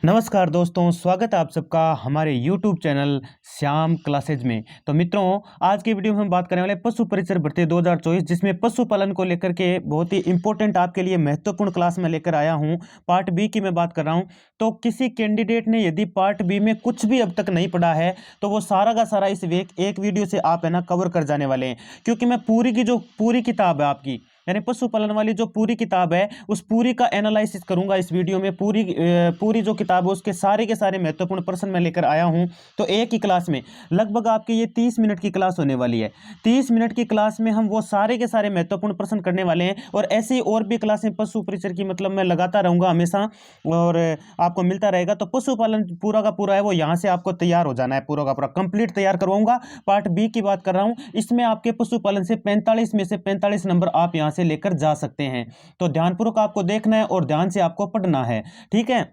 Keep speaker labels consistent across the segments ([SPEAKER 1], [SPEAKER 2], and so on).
[SPEAKER 1] नमस्कार दोस्तों, स्वागत है आप सबका हमारे YouTube चैनल श्याम क्लासेज में। तो मित्रों, आज की वीडियो में हम बात करने वाले पशु परिचर भर्ती 2024, जिसमें पशुपालन को लेकर के बहुत ही इंपॉर्टेंट आपके लिए महत्वपूर्ण क्लास में लेकर आया हूं। पार्ट बी की मैं बात कर रहा हूं। तो किसी कैंडिडेट ने यदि पार्ट बी में कुछ भी अब तक नहीं पढ़ा है तो वो सारा का सारा इस एक वीडियो से आप है ना कवर कर जाने वाले हैं, क्योंकि मैं पूरी की जो पूरी किताब है आपकी, यानी पशुपालन वाली जो पूरी किताब है उस पूरी का एनालिसिस करूंगा इस वीडियो में। पूरी जो किताब है उसके सारे के सारे महत्वपूर्ण प्रश्न मैं लेकर आया हूं। तो एक ही क्लास में लगभग आपकी ये 30 मिनट की क्लास होने वाली है। 30 मिनट की क्लास में हम वो सारे के सारे महत्वपूर्ण प्रश्न करने वाले हैं, और ऐसी और भी क्लासें पशु परिचर की मतलब मैं लगाता रहूंगा हमेशा, और आपको मिलता रहेगा। तो पशुपालन पूरा का पूरा है वो यहाँ से आपको तैयार हो जाना है, पूरा का पूरा कंप्लीट तैयार करवाऊंगा। पार्ट बी की बात कर रहा हूँ, इसमें आपके पशुपालन से 45 में से 45 नंबर आप यहाँ से लेकर जा सकते हैं। तो ध्यानपूर्वक आपको देखना है और ध्यान से आपको पढ़ना है, ठीक है।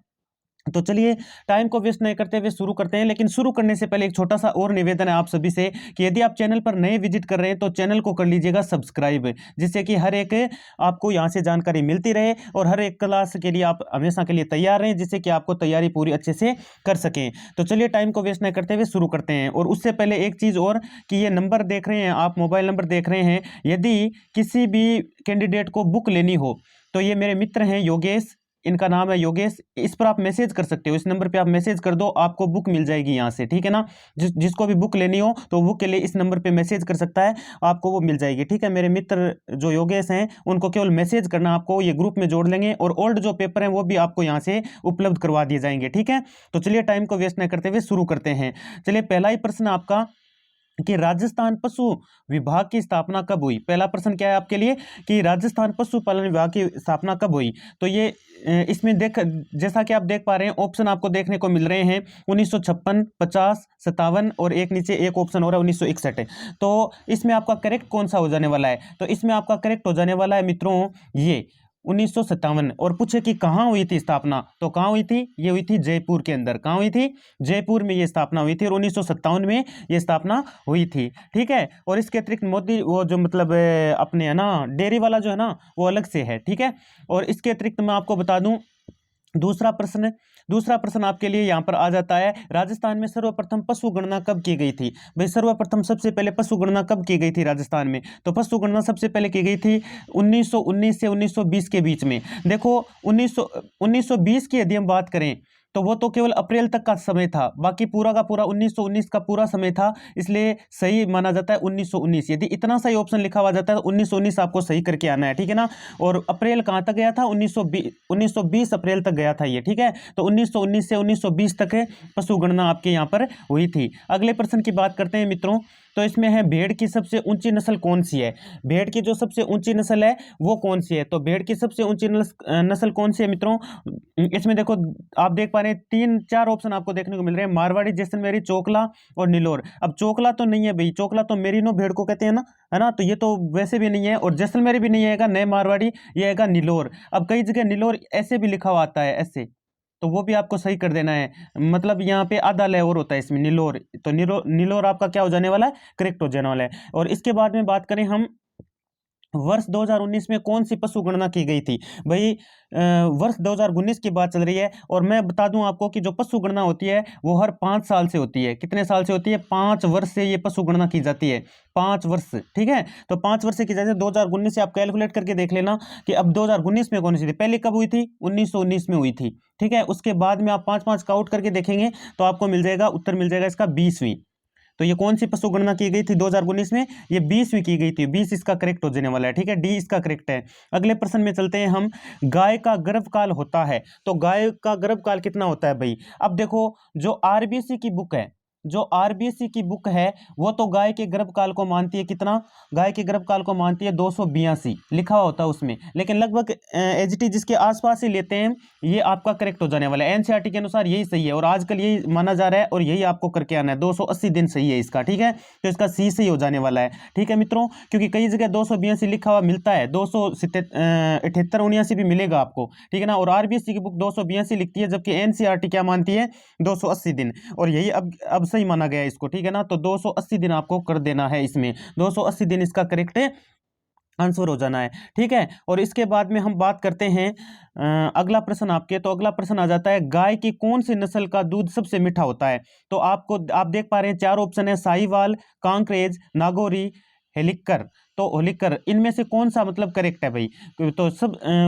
[SPEAKER 1] तो चलिए टाइम को वेस्ट नहीं करते हुए शुरू करते हैं। लेकिन शुरू करने से पहले एक छोटा सा और निवेदन है आप सभी से कि यदि आप चैनल पर नए विजिट कर रहे हैं तो चैनल को कर लीजिएगा सब्सक्राइब, जिससे कि हर एक आपको यहां से जानकारी मिलती रहे और हर एक क्लास के लिए आप हमेशा के लिए तैयार रहें, जिससे कि आपको तैयारी पूरी अच्छे से कर सकें। तो चलिए टाइम को वेस्ट नहीं करते हुए शुरू करते हैं। और उससे पहले एक चीज़ और कि ये नंबर देख रहे हैं आप, मोबाइल नंबर देख रहे हैं, यदि किसी भी कैंडिडेट को बुक लेनी हो तो ये मेरे मित्र हैं योगेश, इनका नाम है योगेश। इस पर आप मैसेज कर सकते हो, इस नंबर पे आप मैसेज कर दो, आपको बुक मिल जाएगी यहाँ से, ठीक है ना। जिसको भी बुक लेनी हो तो बुक के लिए इस नंबर पे मैसेज कर सकता है, आपको वो मिल जाएगी, ठीक है। मेरे मित्र जो योगेश हैं उनको केवल मैसेज करना, आपको ये ग्रुप में जोड़ लेंगे, और ओल्ड जो पेपर हैं वो भी आपको यहाँ से उपलब्ध करवा दिए जाएंगे, ठीक है। तो चलिए टाइम को वेस्ट नहीं करते हुए शुरू करते हैं। चलिए पहला ही प्रश्न आपका कि राजस्थान पशु विभाग की स्थापना कब हुई। पहला प्रश्न क्या है आपके लिए कि राजस्थान पशुपालन विभाग की स्थापना कब हुई। तो ये इसमें जैसा कि आप देख पा रहे हैं ऑप्शन आपको देखने को मिल रहे हैं 1956, 50, 57 और एक नीचे एक ऑप्शन हो रहा है 1961। तो इसमें आपका करेक्ट कौन सा हो जाने वाला है। तो इसमें आपका करेक्ट हो जाने वाला है मित्रों ये 1957। और पूछे कि कहाँ हुई थी स्थापना, तो कहाँ हुई थी, ये हुई थी जयपुर के अंदर। कहाँ हुई थी, जयपुर में ये स्थापना हुई थी, और 1957 में ये स्थापना हुई थी, ठीक है। और इसके अतिरिक्त मोदी वो जो मतलब अपने है ना डेयरी वाला जो है ना वो अलग से है, ठीक है। और इसके अतिरिक्त मैं आपको बता दूं दूसरा प्रश्न आपके लिए यहाँ पर आ जाता है, राजस्थान में सर्वप्रथम पशु गणना कब की गई थी। भाई सर्वप्रथम सबसे पहले पशु गणना कब की गई थी राजस्थान में। तो पशु गणना सबसे पहले की गई थी 1919 से 1920 के बीच में। देखो 1920 की यदि हम बात करें तो वो तो केवल अप्रैल तक का समय था, बाकी पूरा का पूरा 1919 का पूरा समय था, इसलिए सही माना जाता है 1919। यदि इतना सही ऑप्शन लिखा हुआ जाता है तो 1919 आपको सही करके आना है, ठीक है ना। और अप्रैल कहाँ तक गया था, 1920 अप्रैल तक गया था ये, ठीक है। तो 1919 से 1920 तक पशु गणना आपके यहाँ पर हुई थी। अगले प्रश्न की बात करते हैं मित्रों। तो इसमें है भेड़ की सबसे ऊंची नस्ल कौन सी है। भेड़ की जो सबसे ऊंची नस्ल है वो कौन सी है। तो भेड़ की सबसे ऊंची नस्ल कौन सी है मित्रों। इसमें देखो आप देख पा रहे हैं 3-4 ऑप्शन आपको देखने को मिल रहे हैं, मारवाड़ी, जैसलमेरी, चोकला और नीलोर। अब चोकला तो नहीं है भाई, चोकला तो मेरिनो भेड़ को कहते हैं ना, है ना। तो ये तो वैसे भी नहीं है, और जैसलमेरी भी नहीं आएगा, नए मारवाड़ी ये आएगा नीलोर। अब कई जगह नीलोर ऐसे भी लिखा हुआ आता है ऐसे, तो वो भी आपको सही कर देना है, मतलब यहाँ पे आधा ले और होता है इसमें नीलोर। तो नीलोर आपका क्या हो जाने वाला है, करेक्ट हो जाने वाला है। और इसके बाद में बात करें हम वर्ष 2019 में कौन सी पशु गणना की गई थी। भाई वर्ष 2019 की बात चल रही है, और मैं बता दूं आपको कि जो पशु गणना होती है वो हर 5 साल से होती है। कितने साल से होती है, 5 वर्ष से ये पशु गणना की जाती है, 5 वर्ष, ठीक है। तो 5 वर्ष से की जाती है। 2019 से आप कैलकुलेट करके देख लेना कि अब 2019 में कौन सी थी, पहले कब हुई थी, 1919 में हुई थी, ठीक है। उसके बाद में आप 5-5 काउंट करके देखेंगे तो आपको मिल जाएगा, उत्तर मिल जाएगा इसका 20वीं। तो ये कौन सी पशु गणना की गई थी 2019 में, ये 20वीं की गई थी, 20 इसका करेक्ट हो जाने वाला है, ठीक है, डी इसका करेक्ट है। अगले प्रश्न में चलते हैं हम, गाय का गर्भकाल होता है। तो गाय का गर्भकाल कितना होता है भाई। अब देखो जो आरबीसी की बुक है, जो आरबीसी की बुक है वो तो गाय के गर्भकाल को मानती है, कितना, गाय के गर्भकाल को मानती है 282 लिखा हुआ होता है उसमें, लेकिन लगभग एचटी जिसके आसपास ही लेते हैं, ये आपका करेक्ट हो जाने वाला है। एनसीईआरटी के अनुसार यही सही है, और आजकल यही माना जा रहा है, और यही आपको करके आना है। 280 दिन सही है इसका, ठीक है। तो इसका सी सही हो जाने वाला है, ठीक है मित्रों, क्योंकि कई जगह 282 लिखा हुआ मिलता है, 278 79 भी मिलेगा आपको, ठीक है ना। और आरबीएससी की बुक 282 लिखती है, जबकि एनसीईआरटी क्या मानती है, 280 दिन, और यही अब सही माना गया इसको, ठीक है ना। तो 280 दिन आपको कर देना है इसमें, 280 दिन इसका करेक्ट आंसर हो जाना है। ठीक है, और इसके बाद में हम बात करते हैं अगला प्रश्न आपके। तो अगला प्रश्न आ जाता है, गाय की कौन सी नस्ल का दूध सबसे मीठा होता है? तो आप देख पा रहे हैं 4 ऑप्शन है, साहिवाल, कांकरेज, नागौरी, हेलिकर। तो होलिकर, इनमें से कौन सा मतलब करेक्ट है भाई? तो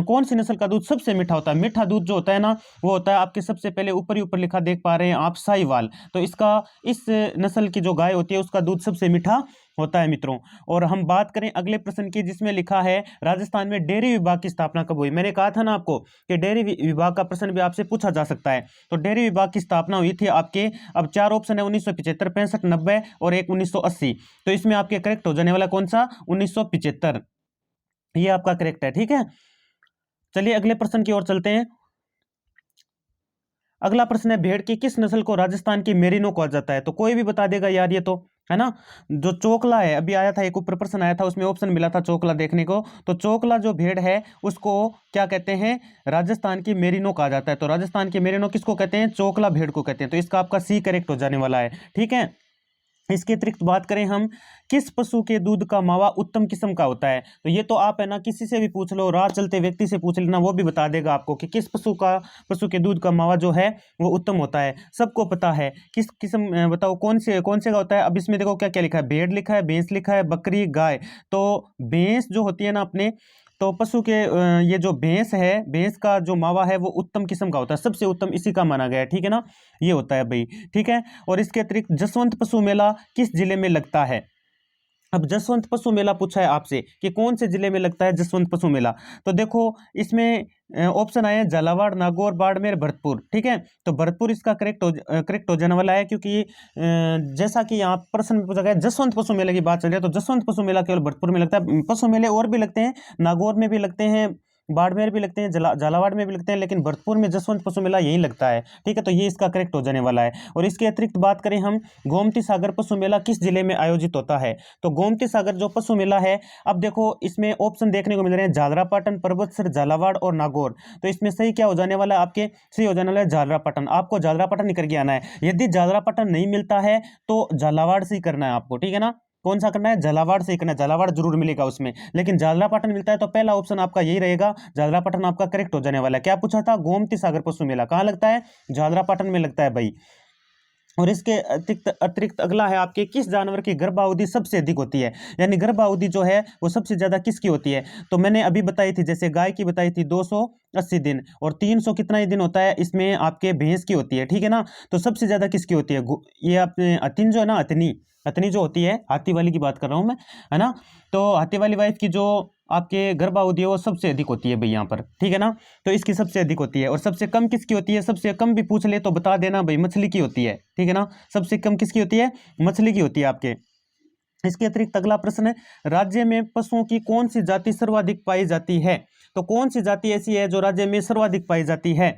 [SPEAKER 1] कौन सी नस्ल का दूध सबसे मीठा होता है? मीठा दूध जो होता है ना, वो होता है आपके सबसे पहले ऊपर ही ऊपर लिखा देख पा रहे हैं आप, साहिवाल। तो इस नस्ल की जो गाय होती है उसका दूध सबसे मीठा होता है मित्रों। और हम बात करें अगले प्रश्न की, जिसमें लिखा है राजस्थान में डेयरी विभाग की स्थापना कब हुई? मैंने कहा था ना आपको कि डेयरी विभाग का प्रश्न भी आपसे पूछा जा सकता है। तो डेयरी विभाग की स्थापना हुई थी आपके, अब 4 ऑप्शन है, 1975, 65, 90 और एक 1980। तो इसमें आपके करेक्ट हो जाने वाला कौन सा? 1975, ये आपका करेक्ट है। ठीक है, चलिए अगले प्रश्न की ओर चलते हैं। अगला प्रश्न है, भेड़ की किस नस्ल को राजस्थान की मेरिनो कहा जाता है? तो कोई भी बता देगा यार, ये तो है ना। जो चोकला है, अभी आया था एक ऊपर प्रश्न आया था, उसमें ऑप्शन मिला था चोकला देखने को। तो चोकला जो भेड़ है उसको क्या कहते हैं? राजस्थान की मेरिनो कहा जाता है। तो राजस्थान की मेरिनो किसको कहते हैं? चोकला भेड़ को कहते हैं। तो इसका आपका सी करेक्ट हो जाने वाला है। ठीक है, इसके अतिरिक्त बात करें हम, किस पशु के दूध का मावा उत्तम किस्म का होता है? तो ये तो आप है ना किसी से भी पूछ लो, राह चलते व्यक्ति से पूछ लेना, वो भी बता देगा आपको कि किस पशु के दूध का मावा जो है वो उत्तम होता है। सबको पता है किस किस्म, बताओ कौन से का होता है। अब इसमें देखो क्या क्या लिखा है, भेड़ लिखा है, भैंस लिखा है, बकरी, गाय। तो भैंस जो होती है ना अपने, तो पशु के ये जो भैंस है, भैंस का जो मावा है वो उत्तम किस्म का होता है, सबसे उत्तम इसी का माना गया है। ठीक है ना, ये होता है भाई। ठीक है, और इसके अतिरिक्त जसवंत पशु मेला किस जिले में लगता है? अब जसवंत पशु मेला पूछा है आपसे कि कौन से जिले में लगता है जसवंत पशु मेला। तो देखो इसमें ऑप्शन आए हैं, झालावाड़, नागौर, बाड़मेर, भरतपुर। ठीक है, तो भरतपुर इसका करेक्ट हो जाने वाला है, क्योंकि जैसा कि यहाँ प्रश्न में पूछा गया जसवंत पशु मेले की बात चल रही है, तो जसवंत पशु मेला केवल भरतपुर में लगता है। पशु मेले और भी लगते हैं, नागौर में भी लगते हैं, बाड़मेर भी लगते हैं, झालावाड़ में भी लगते हैं, लेकिन भरतपुर में जसवंत पशु मेला यही लगता है। ठीक है, तो ये इसका करेक्ट हो जाने वाला है। और इसके अतिरिक्त बात करें हम, गोमती सागर पशु मेला किस जिले में आयोजित होता है? तो गोमती सागर जो पशु मेला है, अब देखो इसमें ऑप्शन देखने को मिल रहे हैं, झालरापाटन, पर्वतसर, झालावाड़ और नागौर। तो इसमें सही क्या हो जाने वाला है आपके? सही हो जाने वाला है झालरापाटन। आपको झालरापाटन ही करके आना है। यदि झालरापाटन नहीं मिलता है तो झालावाड़ से ही करना है आपको। ठीक है ना, कौन सा करना है? झालावाड़ से ही करना है, झालावाड़ जरूर मिलेगा उसमें। लेकिन झालरापाटन मिलता है तो पहला ऑप्शन आपका यही रहेगा, झालरापाटन आपका करेक्ट हो जाने वाला है। क्या पूछा था? गोमती सागर पशु मेला कहाँ लगता है? झालरापाटन में लगता है भाई। और इसके अतिरिक्त अगला है आपके, किस जानवर की गर्भावधि सबसे अधिक होती है? यानी गर्भावधि जो है वो सबसे ज्यादा किसकी होती है? तो मैंने अभी बताई थी, जैसे गाय की बताई थी 280 दिन, और 300 कितना ही दिन होता है इसमें आपके भैंस की होती है। ठीक है ना, तो सबसे ज्यादा किसकी होती है? ये आपने अतिन जो है ना, अतनी अतनी जो होती है, हाथी वाली की बात कर रहा हूं मैं, है ना। तो हाथी वाली वाइफ की जो आपके गर्भावधि है वो सबसे अधिक होती है भाई यहाँ पर। ठीक है ना, तो इसकी सबसे अधिक होती है। और सबसे कम किसकी होती है? सबसे कम भी पूछ ले तो बता देना भाई, मछली की होती है। ठीक है ना, सबसे कम किसकी होती है? मछली की होती है आपके। इसके अतिरिक्त अगला प्रश्न है, राज्य में पशुओं की कौन सी जाति सर्वाधिक पाई जाती है? तो कौन सी जाति ऐसी है जो राज्य में सर्वाधिक पाई जाती है?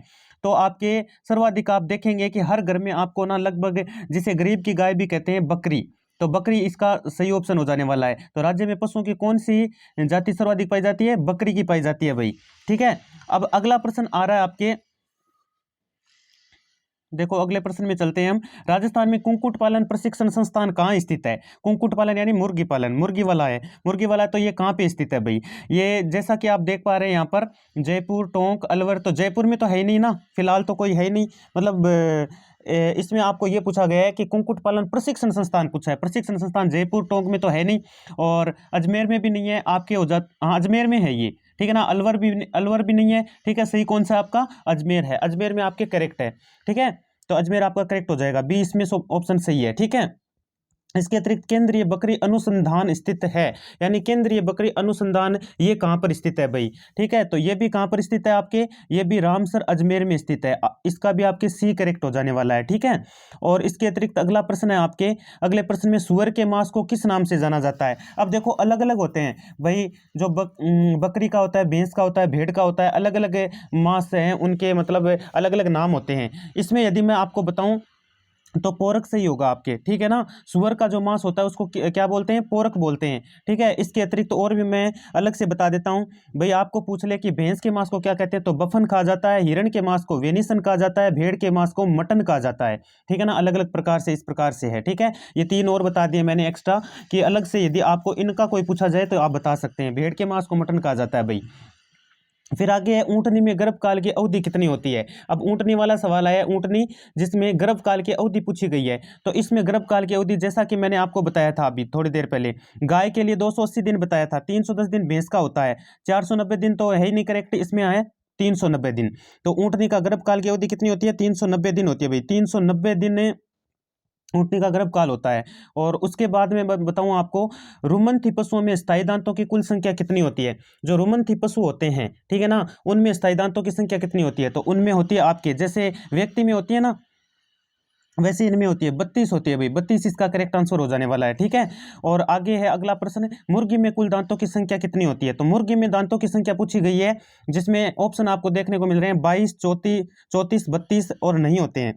[SPEAKER 1] तो आपके सर्वाधिक आप देखेंगे कि हर घर में आपको ना लगभग, जिसे गरीब की गाय भी कहते हैं, बकरी। तो बकरी इसका सही ऑप्शन हो जाने वाला है। तो राज्य में पशुओं की कौन सी जाति सर्वाधिक पाई जाती है? बकरी की पाई जाती है भाई। ठीक है, अब अगला प्रश्न आ रहा है आपके, देखो अगले प्रश्न में चलते हैं हम। राजस्थान में कुक्कुट पालन प्रशिक्षण संस्थान कहाँ स्थित है? कुक्कुट पालन यानी मुर्गी पालन, मुर्गी वाला है, मुर्गी वाला। तो ये कहाँ पे स्थित है भाई? ये जैसा कि आप देख पा रहे हैं यहाँ पर, जयपुर, टोंक, अलवर। तो जयपुर में तो है ही नहीं ना, फिलहाल तो कोई है ही नहीं। मतलब इसमें आपको ये पूछा गया है कि कुक्कुट पालन प्रशिक्षण संस्थान पूछा है। प्रशिक्षण संस्थान जयपुर, टोंक में तो है नहीं, और अजमेर में भी नहीं है आपके। हो जात हाँ, अजमेर में है ये। ठीक है ना, अलवर भी नहीं है। ठीक है, सही कौन सा आपका? अजमेर है। अजमेर में आपके करेक्ट है। ठीक है, तो अजमेर आपका करेक्ट हो जाएगा, बी इसमें ऑप्शन सही है। ठीक है, इसके अतिरिक्त केंद्रीय बकरी अनुसंधान स्थित है, यानी केंद्रीय बकरी अनुसंधान ये कहाँ पर स्थित है भाई? ठीक है, तो ये भी कहाँ पर स्थित है आपके? ये भी रामसर अजमेर में स्थित है। इसका भी आपके सी करेक्ट हो जाने वाला है। ठीक है, और इसके अतिरिक्त अगला प्रश्न है आपके, अगले प्रश्न में सुअर के मांस को किस नाम से जाना जाता है? अब देखो अलग अलग होते हैं भाई, जो बकरी का होता है, भैंस का होता है, भेड़ का होता है, अलग अलग मांस हैं उनके, मतलब अलग अलग नाम होते हैं। इसमें यदि मैं आपको बताऊं तो पोरक सही होगा आपके, ठीक है ना। सुअर का जो मांस होता है उसको क्या बोलते हैं, पोरक बोलते हैं, ठीक है। इसके अतिरिक्त तो और भी मैं अलग से बता देता हूं। भाई आपको पूछ ले कि भैंस के मांस को क्या कहते हैं, तो बफन कहा जाता है, हिरण के मांस को वेनिसन कहा जाता है, भेड़ के मांस को मटन कहा जाता है, ठीक है ना। अलग अलग प्रकार से इस प्रकार से है, ठीक है। ये 3 और बता दिए मैंने एक्स्ट्रा, कि अलग से यदि आपको इनका कोई पूछा जाए तो आप बता सकते हैं। भेड़ के मांस को मटन कहा जाता है भाई। फिर आगे है ऊँटनी में गर्भकाल की अवधि कितनी होती है। अब ऊँटनी वाला सवाल आया, ऊँटनी जिसमें गर्भकाल की अवधि पूछी गई है। तो इसमें गर्भकाल की अवधि जैसा कि मैंने आपको बताया था अभी थोड़ी देर पहले, गाय के लिए 280 दिन बताया था, 310 दिन भैंस का होता है, 490 दिन तो है ही नहीं करेक्ट, इसमें आए 390 दिन। तो ऊँटनी का गर्भकाल की अवधि कितनी होती है, 390 दिन होती है भाई। 390 दिन ऊँटनी का गर्भकाल होता है। और उसके बाद में बताऊं आपको, रुमंथी पशुओं में स्थायी दांतों की कुल संख्या कितनी होती है। जो रुमंथी पशु होते हैं, ठीक है ना, उनमें स्थायी दांतों की संख्या कितनी होती है, तो उनमें होती है आपके, जैसे व्यक्ति में होती है ना, वैसे इनमें होती है 32 होती है भाई। 32 इसका करेक्ट आंसर हो जाने वाला है, ठीक है। और आगे है अगला प्रश्न, मुर्गी में कुल दांतों की संख्या कितनी होती है। तो मुर्गी में दांतों की संख्या पूछी गई है, जिसमें ऑप्शन आपको देखने को मिल रहे हैं 22, 34, 32 और नहीं होते हैं।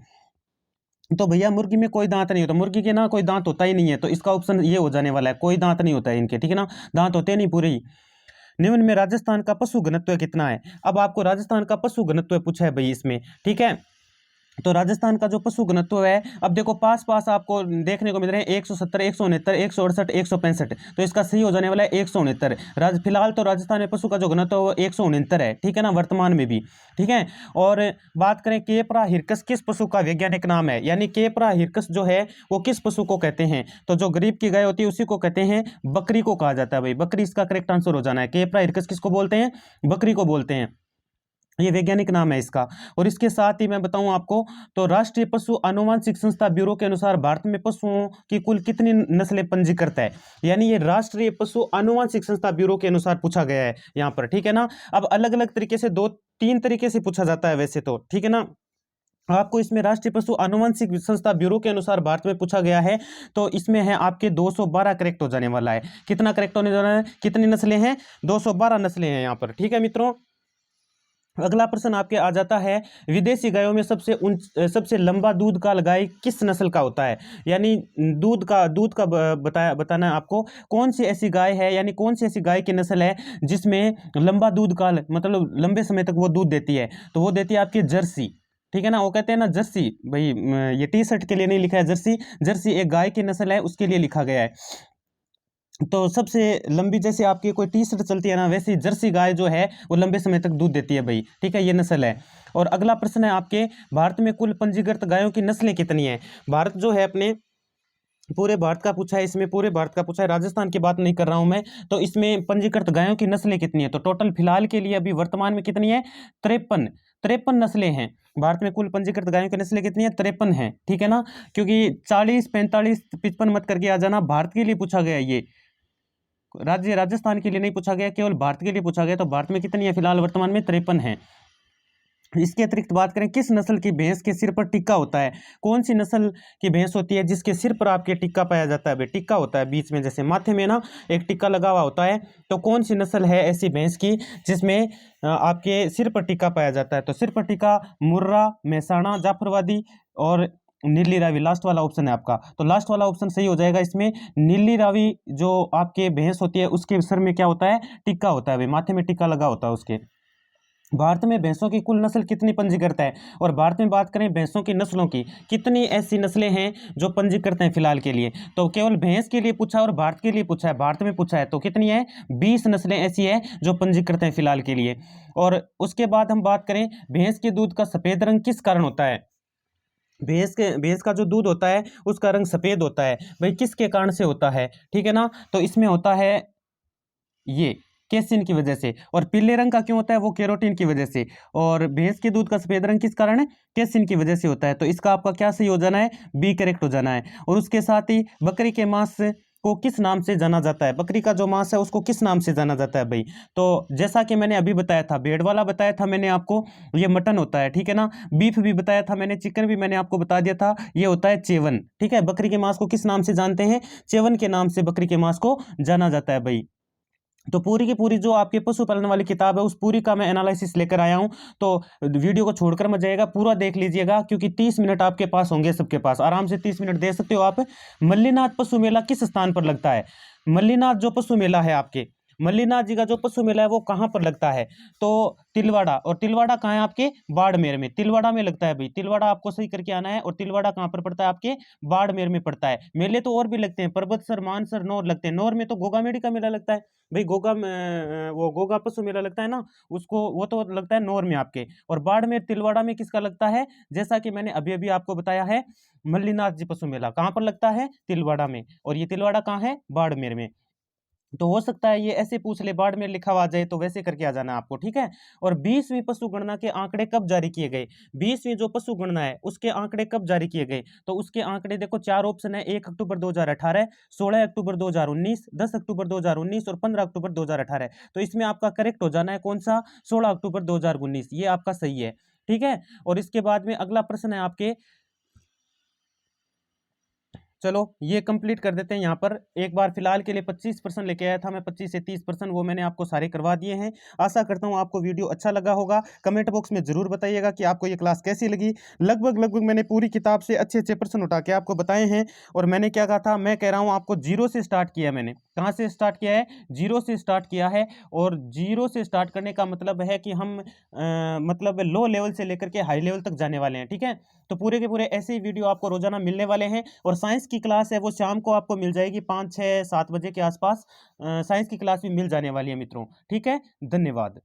[SPEAKER 1] तो भैया मुर्गी में कोई दांत नहीं होता, मुर्गी के ना कोई दांत होता ही नहीं है, तो इसका ऑप्शन ये हो जाने वाला है, कोई दांत नहीं होता है इनके, ठीक है ना, दांत होते नहीं पूरे ही। निम्न में राजस्थान का पशु घनत्व कितना है। अब आपको राजस्थान का पशु घनत्व पूछा है भाई इसमें, ठीक है। तो राजस्थान का जो पशु घनत्व है, अब देखो पास पास आपको देखने को मिल रहे हैं 170, 169, 168, 165, तो इसका सही हो जाने वाला है 169। फिलहाल तो राजस्थान में पशु का जो घनत्व है 169 है, ठीक है ना, वर्तमान में भी, ठीक है। और बात करें केपरा हिरकस किस पशु का वैज्ञानिक नाम है, यानी केपरा हिरकस जो है वो किस पशु को कहते हैं, तो जो गरीब की गाय होती है उसी को कहते हैं, बकरी को कहा जाता है भाई, बकरी इसका करेक्ट आंसर हो जाना है। केपरा हिरकस किसको बोलते हैं, बकरी को बोलते हैं, ये वैज्ञानिक नाम है इसका। और इसके साथ ही मैं बताऊं आपको, तो राष्ट्रीय पशु आनुवंशिक संस्था ब्यूरो के अनुसार भारत में पशुओं की कुल कितनी नस्लें पंजीकृत है, यानी ये राष्ट्रीय पशु आनुवंशिक संस्था ब्यूरो के अनुसार पूछा गया है यहाँ पर, ठीक है ना। अब अलग अलग तरीके से 2-3 तरीके से पूछा जाता है वैसे तो, ठीक है ना। आपको इसमें राष्ट्रीय पशु आनुवंशिक संस्था ब्यूरो के अनुसार भारत में पूछा गया है, तो इसमें है आपके 212 करेक्ट हो जाने वाला है। कितना करेक्ट होने वाला है, कितनी नस्लें हैं, 212 नस्लें हैं यहाँ पर, ठीक है मित्रों। अगला प्रश्न आपके आ जाता है, विदेशी गायों में सबसे लंबा दूध का गाय किस नस्ल का होता है, यानी दूध का बताना है आपको, कौन सी ऐसी गाय है, यानी कौन सी ऐसी गाय की नस्ल है जिसमें लंबा दूध काल, मतलब लंबे समय तक वो दूध देती है, तो वो देती है आपकी जर्सी, ठीक है ना। वो कहते हैं ना जर्सी भाई, ये टी शर्ट के लिए नहीं लिखा है जर्सी, जर्सी एक गाय की नस्ल है उसके लिए लिखा गया है। तो सबसे लंबी, जैसे आपकी कोई टी शर्ट चलती है ना, वैसे जर्सी गाय जो है वो लंबे समय तक दूध देती है भाई, ठीक है, ये नस्ल है। और अगला प्रश्न है आपके, भारत में कुल पंजीकृत गायों की नस्लें कितनी है। भारत जो है अपने पूरे भारत का पूछा है, इसमें पूरे भारत का पूछा है, राजस्थान की बात नहीं कर रहा हूं मैं। तो इसमें पंजीकृत गायों की नस्लें कितनी है, तो टोटल फिलहाल के लिए अभी वर्तमान में कितनी है, 53 नस्लें हैं। भारत में कुल पंजीकृत गायों की नस्लें कितनी है, 53 है, ठीक है ना। क्योंकि 40, 45, 55 मत करके आ जाना, भारत के लिए पूछा गया, ये राज्य राजस्थान के लिए नहीं पूछा गया, केवल भारत के लिए पूछा गया। तो भारत में कितनी है फिलहाल वर्तमान में, 53 है। इसके अतिरिक्त बात करें, किस नस्ल की भैंस के सिर पर टिक्का होता है, कौन सी नस्ल की भैंस होती है जिसके सिर पर आपके टिक्का पाया जाता है, टिक्का होता है बीच में, जैसे माथे में ना एक टिक्का लगा हुआ होता है, तो कौन सी नस्ल है ऐसी भैंस की जिसमें आपके सिर पर टिक्का पाया जाता है। तो सिर पर टिक्का मुर्रा, मेहसाणा, जाफरवादी और नीली रावी, लास्ट वाला ऑप्शन है आपका, तो लास्ट वाला ऑप्शन सही हो जाएगा इसमें। नीली रावी जो आपके भैंस होती है उसके सर में क्या होता है, टिक्का होता है भाई, माथे में टिक्का लगा होता है उसके। भारत में भैंसों की कुल नस्ल कितनी पंजीकृत है, और भारत में बात करें भैंसों की नस्लों की, कितनी ऐसी नस्लें हैं जो पंजीकृत हैं फिलहाल के लिए, तो केवल भैंस के लिए पूछा और भारत के लिए पूछा है, भारत में पूछा है, तो कितनी है, 20 नस्लें ऐसी है जो पंजीकृत हैं फिलहाल के लिए। और उसके बाद हम बात करें, भैंस के दूध का सफेद रंग किस कारण होता है। भैंस का जो दूध होता है उसका रंग सफेद होता है भाई, किसके कारण से होता है, ठीक है ना। तो इसमें होता है ये केसिन की वजह से। और पीले रंग का क्यों होता है, वो कैरोटीन की वजह से। और भैंस के दूध का सफेद रंग किस कारण है, केसिन की वजह से होता है। तो इसका आपका क्या सही हो जाना है, बी करेक्ट हो जाना है। और उसके साथ ही बकरी के मांस को किस नाम से जाना जाता है, बकरी का जो मांस है उसको किस नाम से जाना जाता है भाई। तो जैसा कि मैंने अभी बताया था, भेड़ वाला बताया था मैंने आपको, ये मटन होता है, ठीक है ना। बीफ भी बताया था मैंने, चिकन भी मैंने आपको बता दिया था, ये होता है चेवन, ठीक है। बकरी के मांस को किस नाम से जानते हैं, चेवन के नाम से बकरी के मांस को जाना जाता है भाई। तो पूरी की पूरी जो आपके पशुपालन वाली किताब है उस पूरी का मैं एनालिसिस लेकर आया हूं। तो वीडियो को छोड़कर मत जाइएगा, पूरा देख लीजिएगा, क्योंकि 30 मिनट आपके पास होंगे, सबके पास आराम से 30 मिनट दे सकते हो आप। मल्लीनाथ पशु मेला किस स्थान पर लगता है? मल्लीनाथ जो पशु मेला है आपके, मल्लीनाथ जी का जो पशु मेला है वो कहाँ पर लगता है? तो तिलवाड़ा। और तिलवाड़ा कहाँ है आपके? बाड़मेर में। तिलवाड़ा में लगता है भाई, तिलवाड़ा आपको सही करके आना है। और तिलवाड़ा कहाँ पर पड़ता है आपके? बाड़मेर में पड़ता है। मेले तो और भी लगते हैं, परबतसर, मानसर, नौर लगते हैं। नौर में तो गोगामेड़ी का मेला लगता है भाई, गोगा में वो गोगा पशु मेला लगता है ना, उसको वो तो लगता है नौर में आपके। और बाड़मेर तिलवाड़ा में किसका लगता है? जैसा कि मैंने अभी अभी आपको बताया है, मल्लीनाथ जी पशु मेला कहाँ पर लगता है? तिलवाड़ा में। और ये तिलवाड़ा कहाँ है? बाड़मेर में। तो हो सकता है ये ऐसे पूछ ले, बाड़मेर लिखा हुआ आ जाए, तो वैसे करके आ जाना आपको, ठीक है। और 20वीं पशु गणना के आंकड़े कब जारी किए गए? 20वीं जो पशु गणना है उसके आंकड़े कब जारी किए गए? तो उसके आंकड़े देखो, 4 ऑप्शन है। 1 अक्टूबर 2018, 16 अक्टूबर 2019, 10 अक्टूबर 2019 और 15 अक्टूबर 2018। तो इसमें आपका करेक्ट हो जाना है कौन सा? 16 अक्टूबर 2019, ये आपका सही है, ठीक है। और इसके बाद में अगला प्रश्न है आपके, चलो ये कंप्लीट कर देते हैं यहाँ पर। एक बार फिलहाल के लिए 25% लेके आया था मैं, 25 से 30%, वो मैंने आपको सारे करवा दिए हैं। आशा करता हूँ आपको वीडियो अच्छा लगा होगा। कमेंट बॉक्स में जरूर बताइएगा कि आपको ये क्लास कैसी लगी। लगभग लगभग मैंने पूरी किताब से अच्छे अच्छे प्रश्न उठा के आपको बताए हैं। और मैंने क्या कहा था, मैं कह रहा हूँ आपको जीरो से स्टार्ट किया। मैंने कहाँ से स्टार्ट किया है? जीरो से स्टार्ट किया है। और जीरो से स्टार्ट करने का मतलब है कि हम मतलब लो लेवल से लेकर के हाई लेवल तक जाने वाले हैं, ठीक है। तो पूरे के पूरे ऐसे ही वीडियो आपको रोजाना मिलने वाले हैं। और साइंस की क्लास है वो शाम को आपको मिल जाएगी 5, 6, 7 बजे के आसपास। साइंस की क्लास भी मिल जाने वाली है मित्रों, ठीक है। धन्यवाद।